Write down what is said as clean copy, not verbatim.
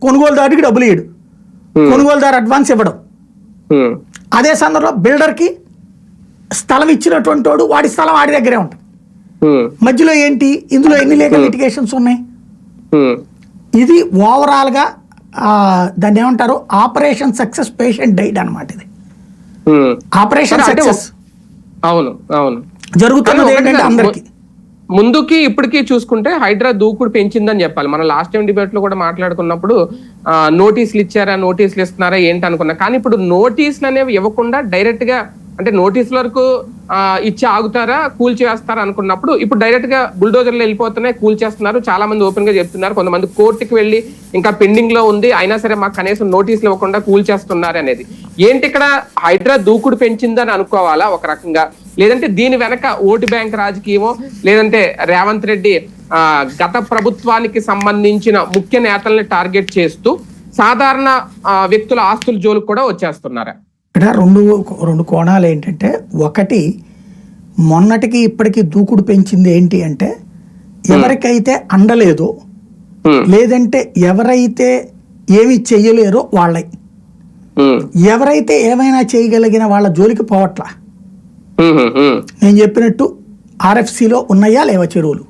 కొనుగోలుదారుడికి డబ్బులు ఇయ్యడు, కొనుగోలుదారు అడ్వాన్స్ ఇవ్వడం. అదే సందర్భంలో బిల్డర్కి స్థలం ఇచ్చినటువంటి వాడు వాడి స్థలం వాడి దగ్గరే ఉంటుంది. మధ్యలో ఏంటి, ఇందులో ఎన్ని లీగల్ లిటిగేషన్స్ ఉన్నాయి? ఇది ఓవరాల్గా దాన్ని ఏమంటారు, ఆపరేషన్ సక్సెస్ పేషెంట్ డైడ్ అనమాట. ఇది ఆపరేషన్ సక్సెస్ అవును అవును జరుగుతున్నది ఏంటంటే అందరికి ముందుకి ఇప్పటికీ చూసుకుంటే హైడ్రా దూకుడు పెంచిందని చెప్పాలి. మనం లాస్ట్ టైం డిబేట్ లో కూడా మాట్లాడుకున్నప్పుడు నోటీసులు ఇచ్చారా, నోటీసులు ఇస్తున్నారా ఏంటి అనుకున్నా. కానీ ఇప్పుడు నోటీసులు అనేవి ఇవ్వకుండా డైరెక్ట్ గా, అంటే నోటీసుల వరకు ఇచ్చి ఆగుతారా, కూల్ చేస్తారా అనుకున్నప్పుడు ఇప్పుడు డైరెక్ట్ గా బుల్డోజర్లు వెళ్ళిపోతున్నాయి, కూల్ చేస్తున్నారు. చాలా మంది ఓపెన్ గా చెప్తున్నారు, కొంతమంది కోర్టుకి వెళ్ళి ఇంకా పెండింగ్ లో ఉంది అయినా సరే మాకు కనీసం నోటీసులు ఇవ్వకుండా కూల్ చేస్తున్నారు అనేది ఏంటి? ఇక్కడ హైడ్రా దూకుడు పెంచిందని అనుకోవాలా ఒక రకంగా, లేదంటే దీని వెనక ఓటు బ్యాంక్ రాజకీయమో, లేదంటే రేవంత్ రెడ్డి గత ప్రభుత్వానికి సంబంధించిన ముఖ్య నేతల్ని టార్గెట్ చేస్తూ సాధారణ వ్యక్తుల ఆస్తుల జోలికి కూడా వచ్చేస్తున్నారా? ఇక్కడ రెండు కోణాలు ఏంటంటే, ఒకటి మొన్నటికి ఇప్పటికి దూకుడు పెంచింది ఏంటి అంటే, ఎవరికైతే అండలేదో లేదంటే ఎవరైతే ఏమి చెయ్యలేరో వాళ్ళై, ఎవరైతే ఏమైనా చేయగలిగిన వాళ్ళ జోలికి పోవట్లా. నేను చెప్పినట్టు RFCలో ఉన్నాయా లేవా చెరువులు?